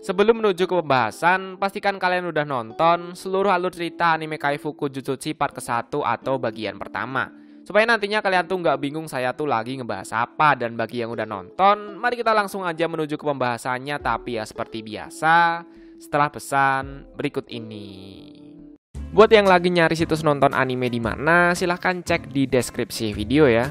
Sebelum menuju ke pembahasan, pastikan kalian udah nonton seluruh alur cerita anime Kaifuku Jutsuchi part ke-1 atau bagian pertama. Supaya nantinya kalian tuh nggak bingung saya tuh lagi ngebahas apa. Dan bagi yang udah nonton, mari kita langsung aja menuju ke pembahasannya. Tapi ya seperti biasa, setelah pesan berikut ini. Buat yang lagi nyari situs nonton anime di mana, silahkan cek di deskripsi video ya.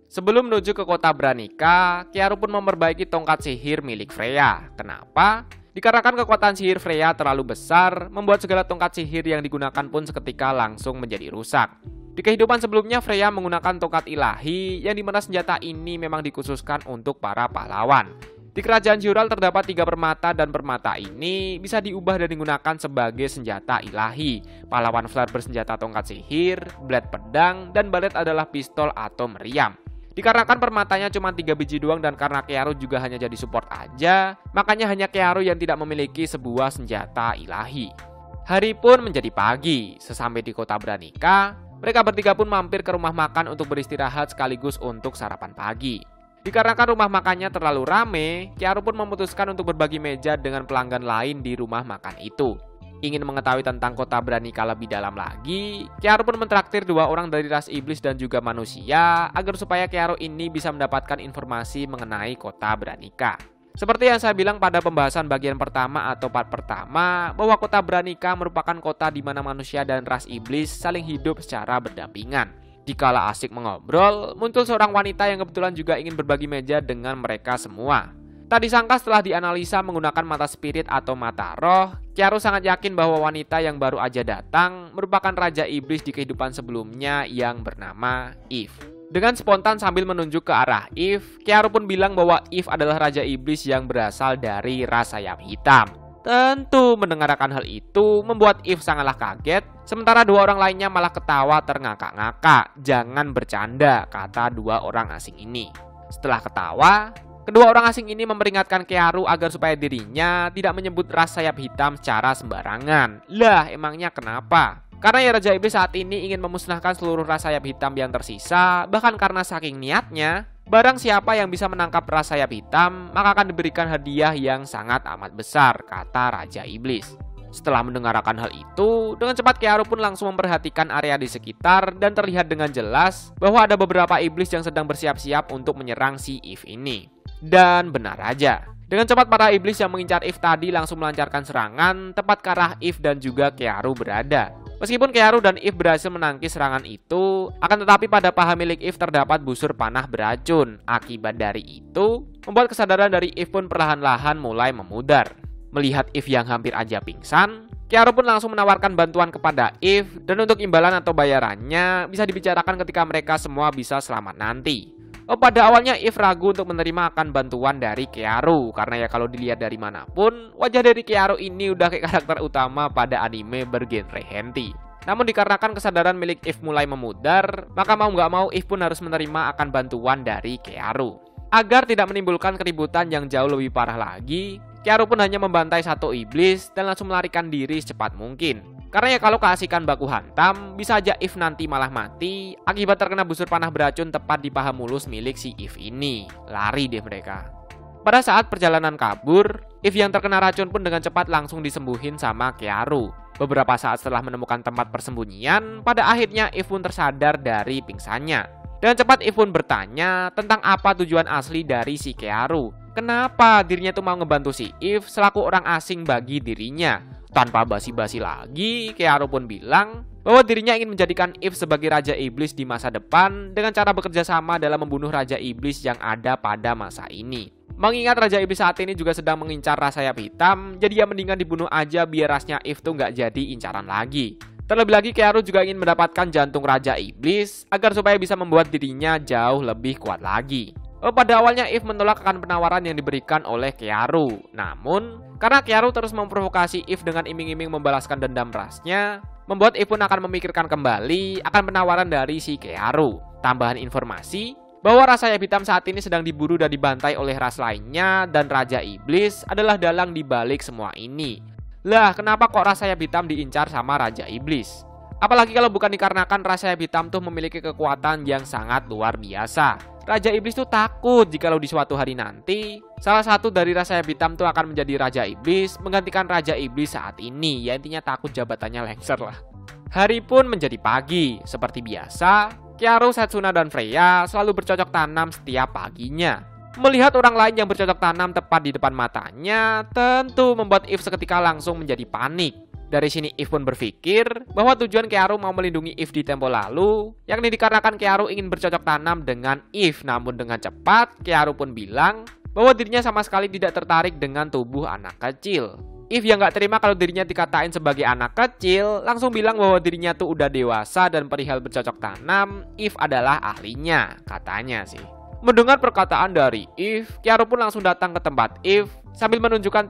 Sebelum menuju ke kota Branica, Kyaru pun memperbaiki tongkat sihir milik Freya. Kenapa? Dikarenakan kekuatan sihir Freya terlalu besar, membuat segala tongkat sihir yang digunakan pun seketika langsung menjadi rusak. Di kehidupan sebelumnya, Freya menggunakan tongkat ilahi, yang dimana senjata ini memang dikhususkan untuk para pahlawan. Di kerajaan Jural terdapat 3 permata dan permata ini bisa diubah dan digunakan sebagai senjata ilahi. Pahlawan flare bersenjata tongkat sihir, blade pedang, dan balet adalah pistol atau meriam. Dikarenakan permatanya cuma 3 biji doang dan karena Kyaru juga hanya jadi support aja, makanya hanya Kyaru yang tidak memiliki sebuah senjata ilahi. Hari pun menjadi pagi. Sesampai di kota Branica, mereka bertiga pun mampir ke rumah makan untuk beristirahat sekaligus untuk sarapan pagi. Dikarenakan rumah makannya terlalu rame, Kyaru pun memutuskan untuk berbagi meja dengan pelanggan lain di rumah makan itu. Ingin mengetahui tentang kota Branica lebih dalam lagi, Kyaru pun mentraktir 2 orang dari ras iblis dan juga manusia agar supaya Kyaru ini bisa mendapatkan informasi mengenai kota Branica. Seperti yang saya bilang pada pembahasan bagian pertama atau part pertama, bahwa kota Branica merupakan kota di mana manusia dan ras iblis saling hidup secara berdampingan. Dikala asik mengobrol, muncul seorang wanita yang kebetulan juga ingin berbagi meja dengan mereka semua. Tak disangka setelah dianalisa menggunakan mata spirit atau mata roh, Kyaru sangat yakin bahwa wanita yang baru aja datang merupakan Raja Iblis di kehidupan sebelumnya yang bernama Eve. Dengan spontan sambil menunjuk ke arah Eve, Kyaru pun bilang bahwa Eve adalah Raja Iblis yang berasal dari ras sayap hitam. Tentu mendengarkan hal itu membuat Eve sangatlah kaget, sementara 2 orang lainnya malah ketawa terngakak-ngakak. Jangan bercanda, kata 2 orang asing ini. Setelah ketawa, kedua orang asing ini memperingatkan Kyaru agar supaya dirinya tidak menyebut ras sayap hitam secara sembarangan. Lah, emangnya kenapa? Karena ya Raja Iblis saat ini ingin memusnahkan seluruh ras sayap hitam yang tersisa, bahkan karena saking niatnya, barang siapa yang bisa menangkap ras sayap hitam, maka akan diberikan hadiah yang sangat amat besar, kata Raja Iblis. Setelah mendengarkan hal itu, dengan cepat Kyaru pun langsung memperhatikan area di sekitar dan terlihat dengan jelas bahwa ada beberapa iblis yang sedang bersiap-siap untuk menyerang si Eve ini. Dan benar aja, dengan cepat para iblis yang mengincar Eve tadi langsung melancarkan serangan tepat ke arah Eve dan juga Kyaru berada. Meskipun Kyaru dan Eve berhasil menangkis serangan itu, akan tetapi pada paha milik Eve terdapat busur panah beracun. Akibat dari itu, membuat kesadaran dari Eve pun perlahan-lahan mulai memudar. Melihat Eve yang hampir aja pingsan, Kyaru pun langsung menawarkan bantuan kepada Eve, dan untuk imbalan atau bayarannya bisa dibicarakan ketika mereka semua bisa selamat nanti. Pada awalnya Eve ragu untuk menerima akan bantuan dari Kyaru, karena ya kalau dilihat dari manapun, wajah dari Kyaru ini udah kayak karakter utama pada anime bergenre hentai. Namun dikarenakan kesadaran milik Eve mulai memudar, maka mau nggak mau Eve pun harus menerima akan bantuan dari Kyaru. Agar tidak menimbulkan keributan yang jauh lebih parah lagi, Kyaru pun hanya membantai 1 iblis dan langsung melarikan diri secepat mungkin. Karena ya kalau keasikan baku hantam, bisa aja Eve nanti malah mati akibat terkena busur panah beracun tepat di paha mulus milik si Eve ini. Lari deh mereka. Pada saat perjalanan kabur, Eve yang terkena racun pun dengan cepat langsung disembuhin sama Kyaru. Beberapa saat setelah menemukan tempat persembunyian, pada akhirnya Eve pun tersadar dari pingsannya. Dengan cepat Eve pun bertanya tentang apa tujuan asli dari si Kyaru. Kenapa dirinya tuh mau ngebantu si Eve selaku orang asing bagi dirinya? Tanpa basi-basi lagi, Kyaru pun bilang bahwa dirinya ingin menjadikan Eve sebagai Raja Iblis di masa depan dengan cara bekerja sama dalam membunuh Raja Iblis yang ada pada masa ini. Mengingat Raja Iblis saat ini juga sedang mengincar ras sayap hitam, jadi ya mendingan dibunuh aja biar rasnya Eve tuh nggak jadi incaran lagi. Terlebih lagi Kyaru juga ingin mendapatkan jantung Raja Iblis agar supaya bisa membuat dirinya jauh lebih kuat lagi. Pada awalnya Eve menolak akan penawaran yang diberikan oleh Kyaru. Namun, karena Kyaru terus memprovokasi Eve dengan iming-iming membalaskan dendam rasnya, membuat Eve pun akan memikirkan kembali akan penawaran dari si Kyaru. Tambahan informasi bahwa ras sayap hitam saat ini sedang diburu dan dibantai oleh ras lainnya dan Raja Iblis adalah dalang di balik semua ini. Lah, kenapa kok ras sayap hitam diincar sama Raja Iblis? Apalagi kalau bukan dikarenakan ras sayap hitam tuh memiliki kekuatan yang sangat luar biasa. Raja Iblis tuh takut jikalau di suatu hari nanti salah satu dari rasa sayap hitam tuh akan menjadi Raja Iblis menggantikan Raja Iblis saat ini. Ya intinya takut jabatannya lengser lah. Hari pun menjadi pagi. Seperti biasa, Kyaru, Setsuna, dan Freya selalu bercocok tanam setiap paginya. Melihat orang lain yang bercocok tanam tepat di depan matanya tentu membuat Eve seketika langsung menjadi panik. Dari sini Eve pun berpikir bahwa tujuan Kyaru mau melindungi Eve di tempo lalu, yakni dikarenakan Kyaru ingin bercocok tanam dengan Eve. Namun dengan cepat Kyaru pun bilang bahwa dirinya sama sekali tidak tertarik dengan tubuh anak kecil. Eve yang gak terima kalau dirinya dikatain sebagai anak kecil langsung bilang bahwa dirinya tuh udah dewasa dan perihal bercocok tanam Eve adalah ahlinya, katanya sih. Mendengar perkataan dari Eve, Kyaru pun langsung datang ke tempat Eve sambil menunjukkan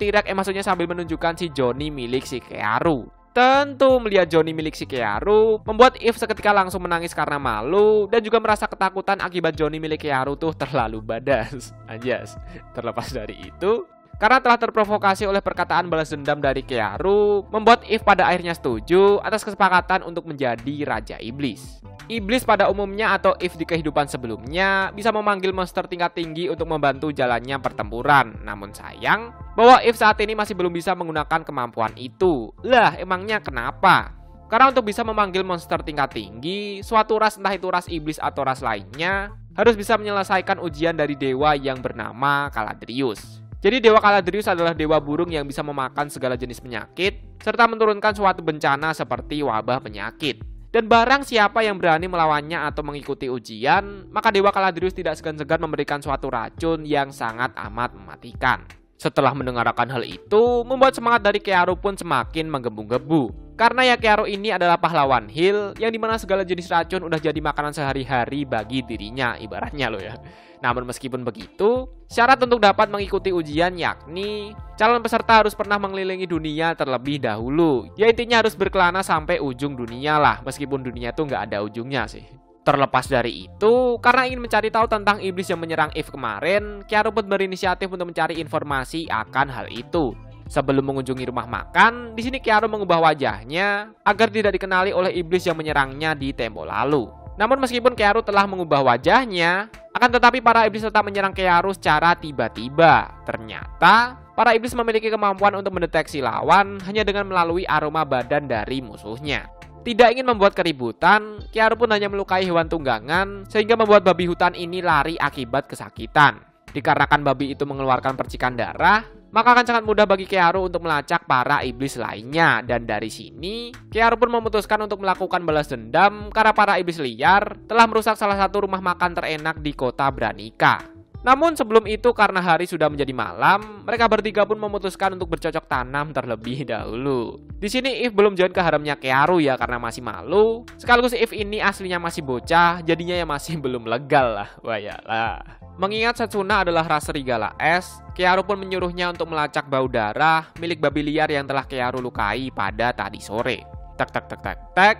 sambil menunjukkan si Johnny milik si Kyaru. Tentu melihat Johnny milik si Kyaru membuat Eve seketika langsung menangis karena malu dan juga merasa ketakutan akibat Johnny milik Kyaru tuh terlalu badas. Anjas. Terlepas dari itu, karena telah terprovokasi oleh perkataan balas dendam dari Kyaru, membuat Eve pada akhirnya setuju atas kesepakatan untuk menjadi Raja Iblis. Iblis pada umumnya atau Eve di kehidupan sebelumnya bisa memanggil monster tingkat tinggi untuk membantu jalannya pertempuran. Namun sayang bahwa Eve saat ini masih belum bisa menggunakan kemampuan itu. Lah, emangnya kenapa? Karena untuk bisa memanggil monster tingkat tinggi, suatu ras, entah itu ras iblis atau ras lainnya, harus bisa menyelesaikan ujian dari dewa yang bernama Caladrius. Jadi Dewa Caladrius adalah dewa burung yang bisa memakan segala jenis penyakit serta menurunkan suatu bencana seperti wabah penyakit. Dan barang siapa yang berani melawannya atau mengikuti ujian, maka Dewa Caladrius tidak segan-segan memberikan suatu racun yang sangat amat mematikan. Setelah mendengarkan hal itu, membuat semangat dari Kyaru pun semakin menggebu-gebu. Karena ya Kyaru ini adalah pahlawan Hill yang dimana segala jenis racun udah jadi makanan sehari-hari bagi dirinya, ibaratnya loh ya. Namun meskipun begitu, syarat untuk dapat mengikuti ujian yakni calon peserta harus pernah mengelilingi dunia terlebih dahulu. Ya intinya harus berkelana sampai ujung dunia lah, meskipun dunia tuh nggak ada ujungnya sih. Terlepas dari itu, karena ingin mencari tahu tentang iblis yang menyerang Eve kemarin, Kyaru pun berinisiatif untuk mencari informasi akan hal itu. Sebelum mengunjungi rumah makan, di sini Kyaru mengubah wajahnya agar tidak dikenali oleh iblis yang menyerangnya di tempo lalu. Namun meskipun Kyaru telah mengubah wajahnya, akan tetapi para iblis tetap menyerang Kyaru secara tiba-tiba. Ternyata, para iblis memiliki kemampuan untuk mendeteksi lawan hanya dengan melalui aroma badan dari musuhnya. Tidak ingin membuat keributan, Kyaru pun hanya melukai hewan tunggangan sehingga membuat babi hutan ini lari akibat kesakitan. Dikarenakan babi itu mengeluarkan percikan darah, maka akan sangat mudah bagi Kyaru untuk melacak para iblis lainnya. Dan dari sini, Kyaru pun memutuskan untuk melakukan balas dendam karena para iblis liar telah merusak salah satu rumah makan terenak di kota Branica. Namun sebelum itu karena hari sudah menjadi malam, mereka bertiga pun memutuskan untuk bercocok tanam terlebih dahulu. Di sini Eve belum join ke haremnya Kyaru ya karena masih malu. Sekaligus Eve ini aslinya masih bocah, jadinya ya masih belum legal lah. Wayalah. Mengingat Setsuna adalah ras serigala es, Kyaru pun menyuruhnya untuk melacak bau darah milik babi liar yang telah Kyaru lukai pada tadi sore.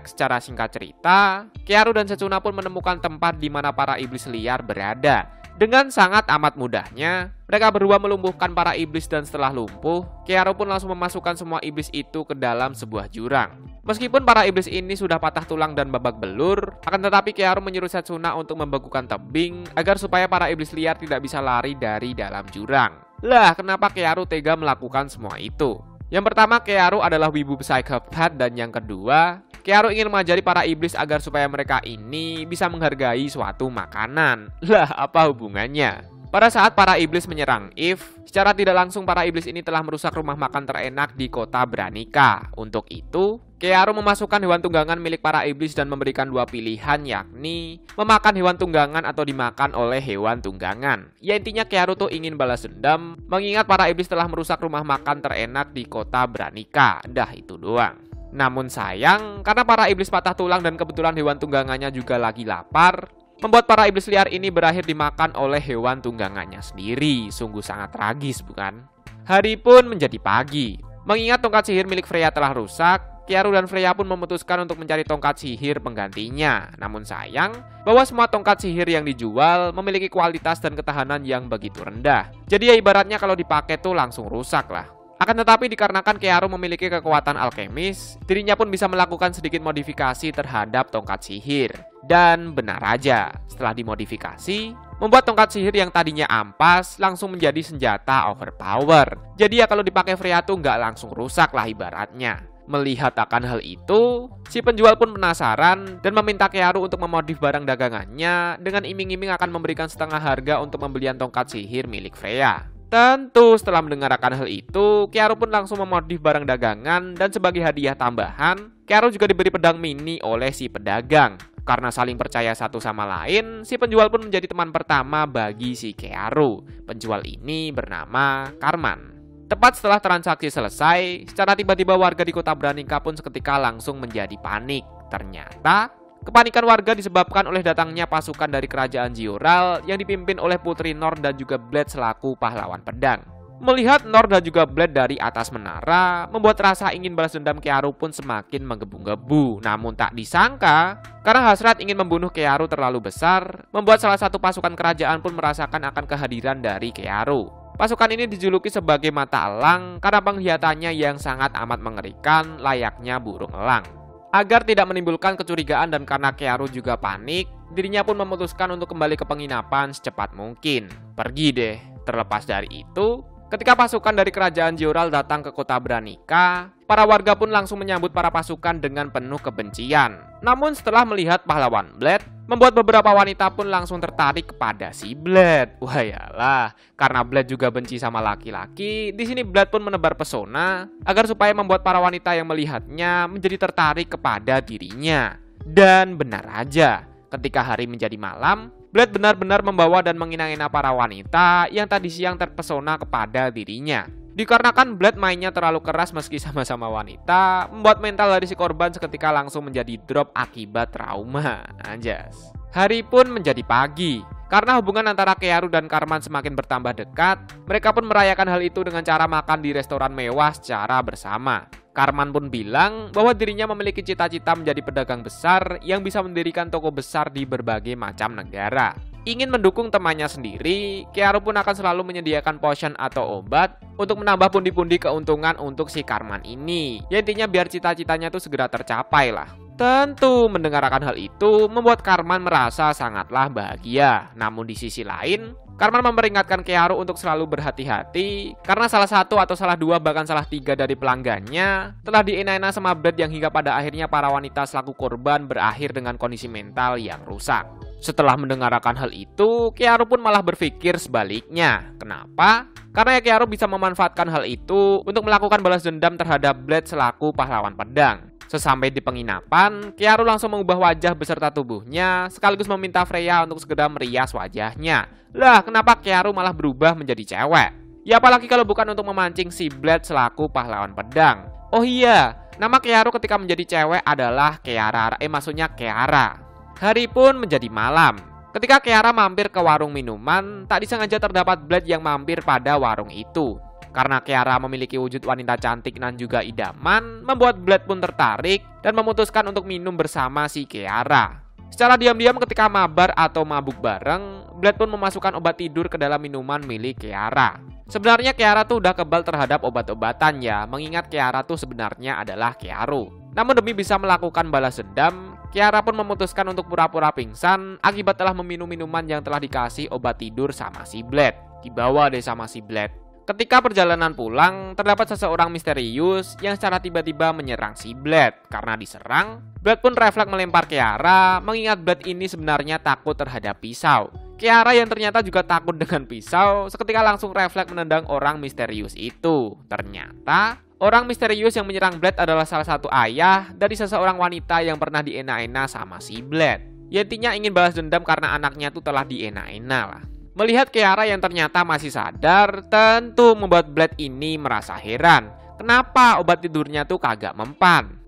Secara singkat cerita, Kyaru dan Setsuna pun menemukan tempat di mana para iblis liar berada. Dengan sangat amat mudahnya, mereka berdua melumpuhkan para iblis dan setelah lumpuh, Kyaru pun langsung memasukkan semua iblis itu ke dalam sebuah jurang. Meskipun para iblis ini sudah patah tulang dan babak belur, akan tetapi Kyaru menyuruh Setsuna untuk membekukan tebing agar supaya para iblis liar tidak bisa lari dari dalam jurang. Lah, kenapa Kyaru tega melakukan semua itu? Yang pertama, Kyaru adalah wibu psychopath dan yang kedua, Kyaru ingin mengajari para iblis agar supaya mereka ini bisa menghargai suatu makanan. Lah, apa hubungannya? Pada saat para iblis menyerang Eve, secara tidak langsung para iblis ini telah merusak rumah makan terenak di kota Branica. Untuk itu, Kyaru memasukkan hewan tunggangan milik para iblis dan memberikan dua pilihan yakni memakan hewan tunggangan atau dimakan oleh hewan tunggangan. Ya intinya Kyaru tuh ingin balas dendam mengingat para iblis telah merusak rumah makan terenak di kota Branica. Dah itu doang. Namun sayang, karena para iblis patah tulang dan kebetulan hewan tunggangannya juga lagi lapar, membuat para iblis liar ini berakhir dimakan oleh hewan tunggangannya sendiri. Sungguh sangat tragis, bukan? Hari pun menjadi pagi. Mengingat tongkat sihir milik Freya telah rusak, Kyaru dan Freya pun memutuskan untuk mencari tongkat sihir penggantinya. Namun sayang, bahwa semua tongkat sihir yang dijual memiliki kualitas dan ketahanan yang begitu rendah. Jadi ya ibaratnya kalau dipakai tuh langsung rusak lah. Akan tetapi dikarenakan Kyaru memiliki kekuatan alkemis, dirinya pun bisa melakukan sedikit modifikasi terhadap tongkat sihir. Dan benar aja, setelah dimodifikasi, membuat tongkat sihir yang tadinya ampas langsung menjadi senjata overpower. Jadi ya kalau dipakai Freya tuh nggak langsung rusak lah ibaratnya. Melihat akan hal itu, si penjual pun penasaran dan meminta Kearu untuk memodif barang dagangannya dengan iming-iming akan memberikan setengah harga untuk pembelian tongkat sihir milik Freya. Tentu setelah mendengarkan hal itu, Kearu pun langsung memodif barang dagangan dan sebagai hadiah tambahan, Kearu juga diberi pedang mini oleh si pedagang. Karena saling percaya satu sama lain, si penjual pun menjadi teman pertama bagi si Kearu. Penjual ini bernama Karman. Tepat setelah transaksi selesai, secara tiba-tiba warga di kota Branica pun seketika langsung menjadi panik. Ternyata, kepanikan warga disebabkan oleh datangnya pasukan dari kerajaan Jioral yang dipimpin oleh Putri Nor dan juga Blade selaku pahlawan pedang. Melihat Nor dan juga Blade dari atas menara, membuat rasa ingin balas dendam Kearu pun semakin menggebu-gebu. Namun tak disangka, karena hasrat ingin membunuh Kearu terlalu besar, membuat salah satu pasukan kerajaan pun merasakan akan kehadiran dari Kearu. Pasukan ini dijuluki sebagai mata elang karena penglihatannya yang sangat amat mengerikan layaknya burung elang. Agar tidak menimbulkan kecurigaan dan karena Kearu juga panik, dirinya pun memutuskan untuk kembali ke penginapan secepat mungkin. Pergi deh. Terlepas dari itu, ketika pasukan dari kerajaan Jioral datang ke kota Branica, para warga pun langsung menyambut para pasukan dengan penuh kebencian. Namun setelah melihat pahlawan Blade, membuat beberapa wanita pun langsung tertarik kepada si Blade. Wah yalah, karena Blade juga benci sama laki-laki, di sini Blade pun menebar pesona agar supaya membuat para wanita yang melihatnya menjadi tertarik kepada dirinya. Dan benar aja, ketika hari menjadi malam, Blade benar-benar membawa dan menghina-hina para wanita yang tadi siang terpesona kepada dirinya. Dikarenakan Blade mainnya terlalu keras meski sama-sama wanita, membuat mental dari si korban seketika langsung menjadi drop akibat trauma. Anjas. Hari pun menjadi pagi. Karena hubungan antara Kearu dan Karman semakin bertambah dekat, mereka pun merayakan hal itu dengan cara makan di restoran mewah secara bersama. Karman pun bilang bahwa dirinya memiliki cita-cita menjadi pedagang besar yang bisa mendirikan toko besar di berbagai macam negara. Ingin mendukung temannya sendiri, Kearu pun akan selalu menyediakan potion atau obat untuk menambah pundi-pundi keuntungan untuk si Karman ini. Ya intinya biar cita-citanya tuh segera tercapai lah. Tentu mendengarkan hal itu membuat Karman merasa sangatlah bahagia. Namun di sisi lain, Karman memperingatkan Kearu untuk selalu berhati-hati karena salah satu atau salah dua bahkan salah tiga dari pelanggannya telah dienak-enak sama Blade yang hingga pada akhirnya para wanita selaku korban berakhir dengan kondisi mental yang rusak. Setelah mendengarkan hal itu, Kearu pun malah berpikir sebaliknya. Kenapa? Karena Kearu bisa memanfaatkan hal itu untuk melakukan balas dendam terhadap Blade selaku pahlawan pedang. Sesampai di penginapan, Kearu langsung mengubah wajah beserta tubuhnya sekaligus meminta Freya untuk segera merias wajahnya. Lah, kenapa Kearu malah berubah menjadi cewek? Ya apalagi kalau bukan untuk memancing si Blade selaku pahlawan pedang. Oh iya, nama Kearu ketika menjadi cewek adalah Keara, maksudnya Keara. Hari pun menjadi malam. Ketika Keara mampir ke warung minuman, tak disengaja terdapat Blade yang mampir pada warung itu. Karena Keara memiliki wujud wanita cantik dan juga idaman, membuat Blade pun tertarik dan memutuskan untuk minum bersama si Keara. Secara diam-diam ketika mabar atau mabuk bareng, Blade pun memasukkan obat tidur ke dalam minuman milik Keara. Sebenarnya Keara tuh udah kebal terhadap obat-obatan ya, mengingat Keara tuh sebenarnya adalah Kearu. Namun demi bisa melakukan balas dendam, Keara pun memutuskan untuk pura-pura pingsan akibat telah meminum minuman yang telah dikasih obat tidur sama si Blade. Dibawa deh sama si Blade. Ketika perjalanan pulang, terdapat seseorang misterius yang secara tiba-tiba menyerang si Blade. Karena diserang, Blade pun refleks melempar Keara, mengingat Blade ini sebenarnya takut terhadap pisau. Keara yang ternyata juga takut dengan pisau, seketika langsung refleks menendang orang misterius itu. Ternyata, orang misterius yang menyerang Blade adalah salah satu ayah dari seseorang wanita yang pernah dienak-enak sama si Blade. Ya intinya ingin balas dendam karena anaknya tuh telah dienak-enak lah. Melihat Keara yang ternyata masih sadar, tentu membuat Blade ini merasa heran. Kenapa obat tidurnya tuh kagak mempan?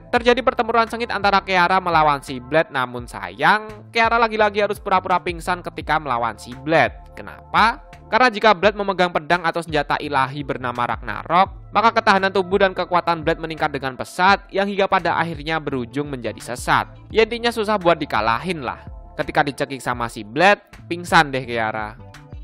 Terjadi pertempuran sengit antara Keara melawan si Blade. Namun sayang, Keara lagi-lagi harus pura-pura pingsan ketika melawan si Blade. Kenapa? Karena jika Blade memegang pedang atau senjata ilahi bernama Ragnarok, maka ketahanan tubuh dan kekuatan Blade meningkat dengan pesat yang hingga pada akhirnya berujung menjadi sesat. Ya intinya susah buat dikalahin lah. Ketika dicekik sama si Blade, pingsan deh Keara.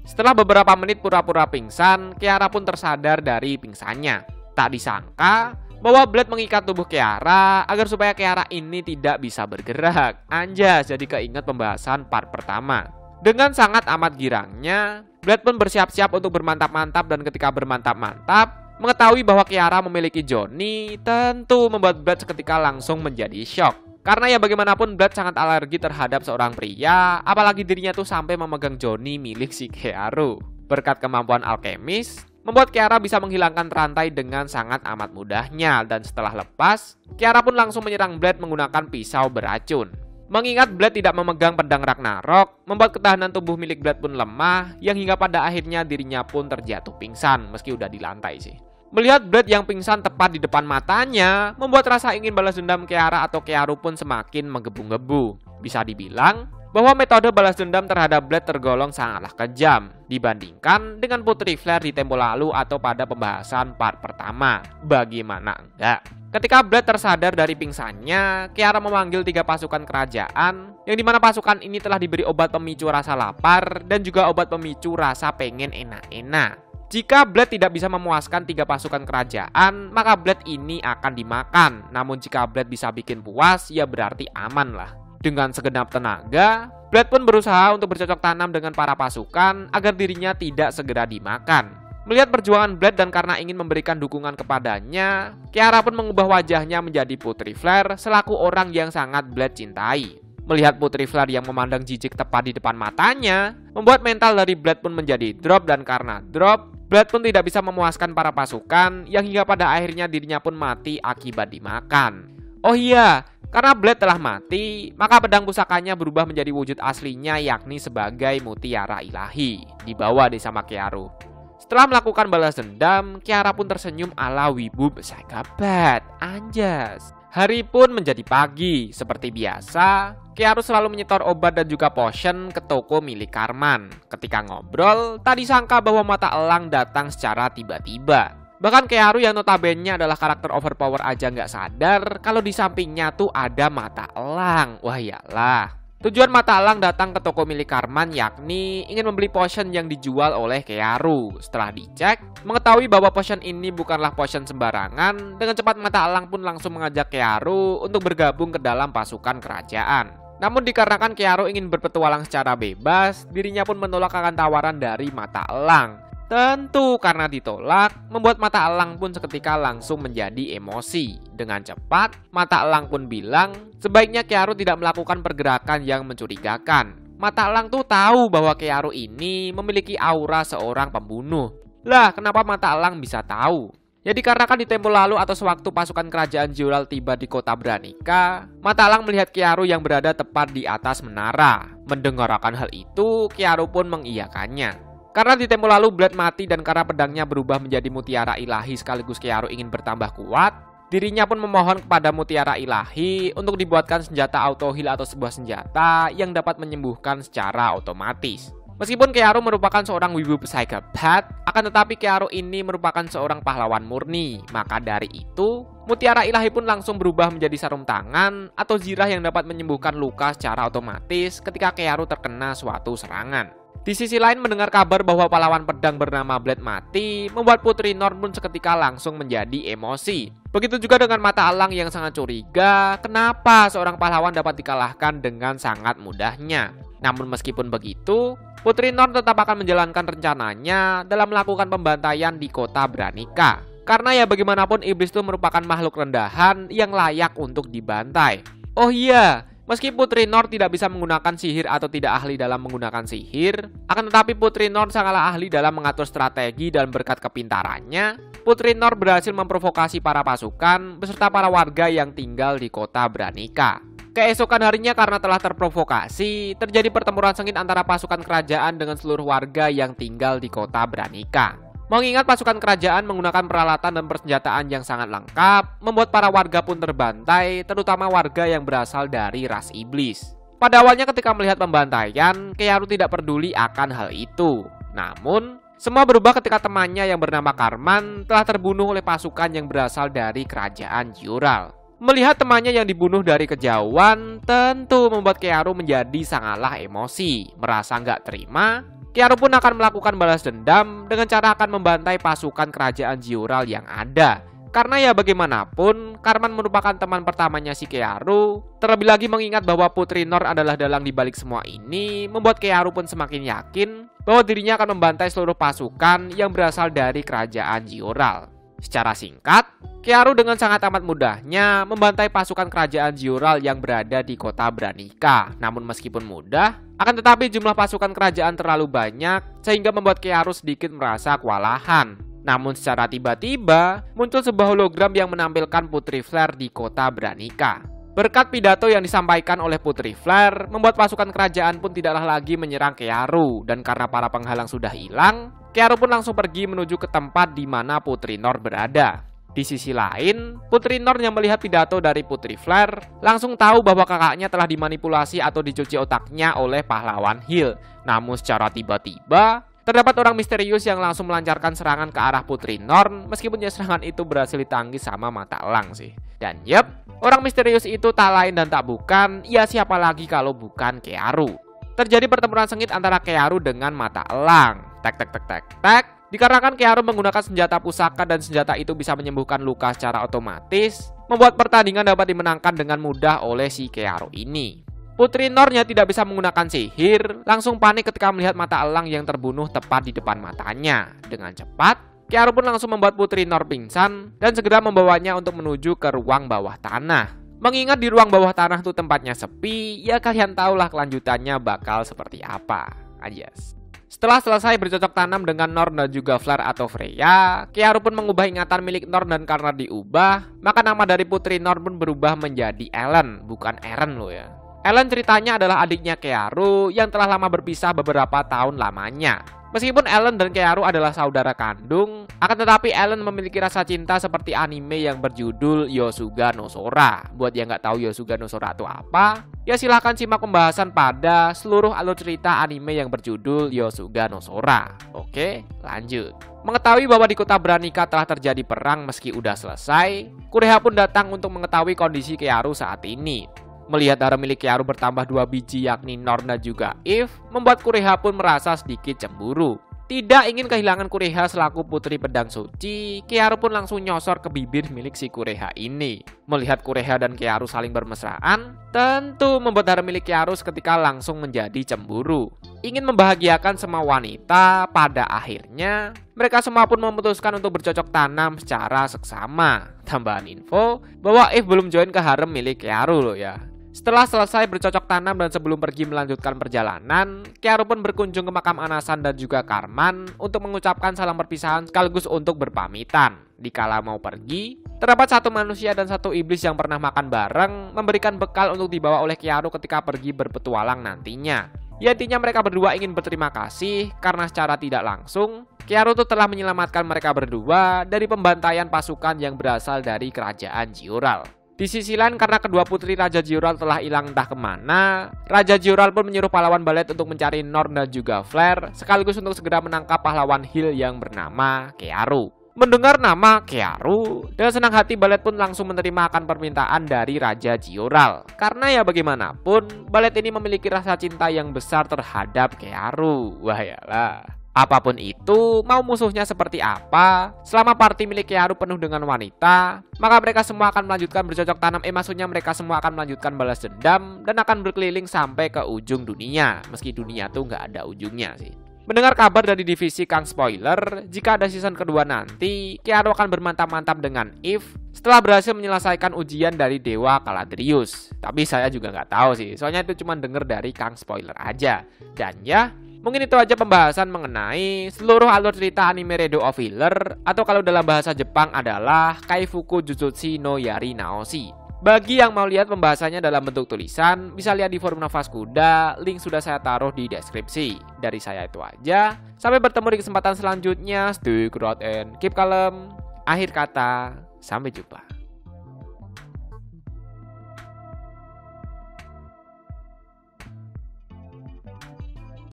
Setelah beberapa menit pura-pura pingsan, Keara pun tersadar dari pingsannya. Tak disangka bahwa Blade mengikat tubuh Keara agar supaya Keara ini tidak bisa bergerak. Anjas, jadi keinget pembahasan part pertama. Dengan sangat amat girangnya, Blade pun bersiap-siap untuk bermantap-mantap dan ketika bermantap-mantap, mengetahui bahwa Kiara memiliki Johnny tentu membuat Blade seketika langsung menjadi shock. Karena ya bagaimanapun Blade sangat alergi terhadap seorang pria, apalagi dirinya tuh sampai memegang Johnny milik si Kearu. Berkat kemampuan alkemis, membuat Kiara bisa menghilangkan rantai dengan sangat amat mudahnya dan setelah lepas, Kiara pun langsung menyerang Blade menggunakan pisau beracun. Mengingat Blade tidak memegang pedang Ragnarok, membuat ketahanan tubuh milik Blade pun lemah, yang hingga pada akhirnya dirinya pun terjatuh pingsan meski udah di lantai sih. Melihat Blade yang pingsan tepat di depan matanya, membuat rasa ingin balas dendam Kiara atau Kearu pun semakin menggebu-gebu. Bisa dibilang bahwa metode balas dendam terhadap Blade tergolong sangatlah kejam dibandingkan dengan Putri Flare di tempo lalu atau pada pembahasan part pertama. Bagaimana enggak? Ketika Blade tersadar dari pingsannya, Kiara memanggil 3 pasukan kerajaan, yang dimana pasukan ini telah diberi obat pemicu rasa lapar dan juga obat pemicu rasa pengen enak-enak. Jika Blade tidak bisa memuaskan 3 pasukan kerajaan, maka Blade ini akan dimakan. Namun jika Blade bisa bikin puas, ya berarti aman lah. Dengan segenap tenaga, Blade pun berusaha untuk bercocok tanam dengan para pasukan agar dirinya tidak segera dimakan. Melihat perjuangan Blade dan karena ingin memberikan dukungan kepadanya, Kiara pun mengubah wajahnya menjadi Putri Flare selaku orang yang sangat Blade cintai. Melihat Putri Flare yang memandang jijik tepat di depan matanya, membuat mental dari Blade pun menjadi drop dan karena drop, Blade pun tidak bisa memuaskan para pasukan yang hingga pada akhirnya dirinya pun mati akibat dimakan. Oh iya, karena Blade telah mati, maka pedang pusakanya berubah menjadi wujud aslinya yakni sebagai mutiara ilahi, dibawa deh sama Kearu. Setelah melakukan balas dendam, Kiara pun tersenyum ala wibu psychopath. Anjas. Hari pun menjadi pagi. Seperti biasa, Kearu selalu menyetor obat dan juga potion ke toko milik Karman. Ketika ngobrol, tak disangka bahwa mata elang datang secara tiba-tiba. Bahkan Kearu yang notabene adalah karakter overpower aja nggak sadar kalau di sampingnya tuh ada mata elang. Wah iyalah. Tujuan mata elang datang ke toko milik Karman yakni ingin membeli potion yang dijual oleh Kearu. Setelah dicek, mengetahui bahwa potion ini bukanlah potion sembarangan, dengan cepat mata elang pun langsung mengajak Kearu untuk bergabung ke dalam pasukan kerajaan. Namun dikarenakan Kearu ingin berpetualang secara bebas, dirinya pun menolak akan tawaran dari mata elang. Tentu karena ditolak, membuat mata elang pun seketika langsung menjadi emosi. Dengan cepat, mata elang pun bilang, sebaiknya Kearu tidak melakukan pergerakan yang mencurigakan. Mata elang tuh tahu bahwa Kearu ini memiliki aura seorang pembunuh. Lah, kenapa mata elang bisa tahu? Ya dikarenakan di tempo lalu atau sewaktu pasukan kerajaan Jural tiba di kota Branica, mata elang melihat Kearu yang berada tepat di atas menara. Mendengarkan hal itu, Kearu pun mengiyakannya. Karena di tempo lalu Blade mati dan karena pedangnya berubah menjadi mutiara ilahi sekaligus Kearu ingin bertambah kuat, dirinya pun memohon kepada mutiara ilahi untuk dibuatkan senjata auto heal atau sebuah senjata yang dapat menyembuhkan secara otomatis. Meskipun Kearu merupakan seorang wibu psychopath, akan tetapi Kearu ini merupakan seorang pahlawan murni. Maka dari itu, mutiara ilahi pun langsung berubah menjadi sarung tangan atau zirah yang dapat menyembuhkan luka secara otomatis ketika Kearu terkena suatu serangan. Di sisi lain mendengar kabar bahwa pahlawan pedang bernama Blade mati, membuat Putri Norn pun seketika langsung menjadi emosi. Begitu juga dengan mata elang yang sangat curiga, kenapa seorang pahlawan dapat dikalahkan dengan sangat mudahnya. Namun meskipun begitu, Putri Norn tetap akan menjalankan rencananya dalam melakukan pembantaian di kota Branica. Karena ya bagaimanapun iblis itu merupakan makhluk rendahan yang layak untuk dibantai. Oh iya, meski Putri Norn tidak bisa menggunakan sihir atau tidak ahli dalam menggunakan sihir, akan tetapi Putri Norn sangatlah ahli dalam mengatur strategi dan berkat kepintarannya, Putri Norn berhasil memprovokasi para pasukan beserta para warga yang tinggal di kota Branica. Keesokan harinya karena telah terprovokasi, terjadi pertempuran sengit antara pasukan kerajaan dengan seluruh warga yang tinggal di kota Branica. Mengingat pasukan kerajaan menggunakan peralatan dan persenjataan yang sangat lengkap, membuat para warga pun terbantai, terutama warga yang berasal dari ras iblis. Pada awalnya ketika melihat pembantaian, Kearu tidak peduli akan hal itu. Namun, semua berubah ketika temannya yang bernama Karman telah terbunuh oleh pasukan yang berasal dari kerajaan Jural. Melihat temannya yang dibunuh dari kejauhan, tentu membuat Kearu menjadi sangatlah emosi. Merasa nggak terima, Kearu pun akan melakukan balas dendam dengan cara akan membantai pasukan kerajaan Jural yang ada. Karena ya bagaimanapun, Cartman merupakan teman pertamanya si Kearu. Terlebih lagi mengingat bahwa Putri Nor adalah dalang di balik semua ini, membuat Kearu pun semakin yakin bahwa dirinya akan membantai seluruh pasukan yang berasal dari kerajaan Jioral. Secara singkat, Kearu dengan sangat amat mudahnya membantai pasukan kerajaan Jioral yang berada di kota Branica. Namun meskipun mudah, akan tetapi jumlah pasukan kerajaan terlalu banyak sehingga membuat Kearu sedikit merasa kewalahan. Namun secara tiba-tiba muncul sebuah hologram yang menampilkan Putri Flare di kota Branica. Berkat pidato yang disampaikan oleh Putri Flare, membuat pasukan kerajaan pun tidaklah lagi menyerang Kearu. Dan karena para penghalang sudah hilang, Kearu pun langsung pergi menuju ke tempat di mana Putri Nor berada. Di sisi lain, Putri Nor yang melihat pidato dari Putri Flare langsung tahu bahwa kakaknya telah dimanipulasi atau dicuci otaknya oleh pahlawan Hill. Namun secara tiba-tiba, terdapat orang misterius yang langsung melancarkan serangan ke arah Putri Norn, meskipun ya serangan itu berhasil ditangkis sama mata elang sih. Dan yep, orang misterius itu tak lain dan tak bukan, ya siapa lagi kalau bukan Kearu. Terjadi pertempuran sengit antara Kearu dengan mata elang. Tek tek tek tek tek. Dikarenakan Kearu menggunakan senjata pusaka dan senjata itu bisa menyembuhkan luka secara otomatis, membuat pertandingan dapat dimenangkan dengan mudah oleh si Kearu ini. Putri Nornya tidak bisa menggunakan sihir, langsung panik ketika melihat mata elang yang terbunuh tepat di depan matanya. Dengan cepat, Kearu pun langsung membuat Putri Nor pingsan dan segera membawanya untuk menuju ke ruang bawah tanah. Mengingat di ruang bawah tanah itu tempatnya sepi, ya kalian tahulah kelanjutannya bakal seperti apa. Anjas. Setelah selesai bercocok tanam dengan Norn dan juga Flare atau Freya, Kearu pun mengubah ingatan milik Norn dan karena diubah, maka nama dari Putri Norn pun berubah menjadi Ellen, bukan Eren loh ya. Ellen ceritanya adalah adiknya Kearu yang telah lama berpisah beberapa tahun lamanya. Meskipun Ellen dan Kearu adalah saudara kandung, akan tetapi Ellen memiliki rasa cinta seperti anime yang berjudul Yosuga no Sora. Buat yang nggak tahu Yosuga no Sora itu apa, ya silahkan simak pembahasan pada seluruh alur cerita anime yang berjudul Yosuga no Sora. Oke, lanjut. Mengetahui bahwa di kota Branica telah terjadi perang meski udah selesai, Kureha pun datang untuk mengetahui kondisi Kearu saat ini. Melihat darah milik Kearu bertambah 2 biji yakni Norn dan juga Eve, membuat Kureha pun merasa sedikit cemburu. Tidak ingin kehilangan Kureha selaku putri pedang suci, Kearu pun langsung nyosor ke bibir milik si Kureha ini. Melihat Kureha dan Kearu saling bermesraan, tentu membuat darah milik Kearu seketika langsung menjadi cemburu. Ingin membahagiakan semua wanita, pada akhirnya mereka semua pun memutuskan untuk bercocok tanam secara seksama. Tambahan info bahwa Eve belum join ke harem milik Kearu loh ya. Setelah selesai bercocok tanam dan sebelum pergi melanjutkan perjalanan, Kearu pun berkunjung ke makam Anasan dan juga Cartman untuk mengucapkan salam perpisahan sekaligus untuk berpamitan. Dikala mau pergi, terdapat satu manusia dan satu iblis yang pernah makan bareng, memberikan bekal untuk dibawa oleh Kearu ketika pergi berpetualang nantinya. Ya intinya mereka berdua ingin berterima kasih karena secara tidak langsung, Kearu tuh telah menyelamatkan mereka berdua dari pembantaian pasukan yang berasal dari kerajaan Jioral. Di sisi lain karena kedua putri Raja Jioral telah hilang entah kemana, Raja Jioral pun menyuruh pahlawan Ballet untuk mencari Norn dan juga Flare, sekaligus untuk segera menangkap pahlawan Hill yang bernama Kearu. Mendengar nama Kearu, dengan senang hati Ballet pun langsung menerima akan permintaan dari Raja Jioral. Karena ya bagaimanapun, Ballet ini memiliki rasa cinta yang besar terhadap Kearu. Wah yalah. Apapun itu, mau musuhnya seperti apa, selama party milik Kearu penuh dengan wanita, maka mereka semua akan melanjutkan bercocok tanam. Maksudnya mereka semua akan melanjutkan balas dendam dan akan berkeliling sampai ke ujung dunia. Meski dunia tuh nggak ada ujungnya sih. Mendengar kabar dari divisi Kang Spoiler, jika ada season kedua nanti, Kearu akan bermantap-mantap dengan Eve setelah berhasil menyelesaikan ujian dari Dewa Caladrius. Tapi saya juga nggak tahu sih, soalnya itu cuma denger dari Kang Spoiler aja. Dan ya, mungkin itu aja pembahasan mengenai seluruh alur cerita anime Redo of Filler, atau kalau dalam bahasa Jepang adalah Kaifuku Jujutsu no Yari Naoshi. Bagi yang mau lihat pembahasannya dalam bentuk tulisan, bisa lihat di forum Nafas Kuda, link sudah saya taruh di deskripsi. Dari saya itu aja, sampai bertemu di kesempatan selanjutnya, stay grounded and keep calm. Akhir kata, sampai jumpa.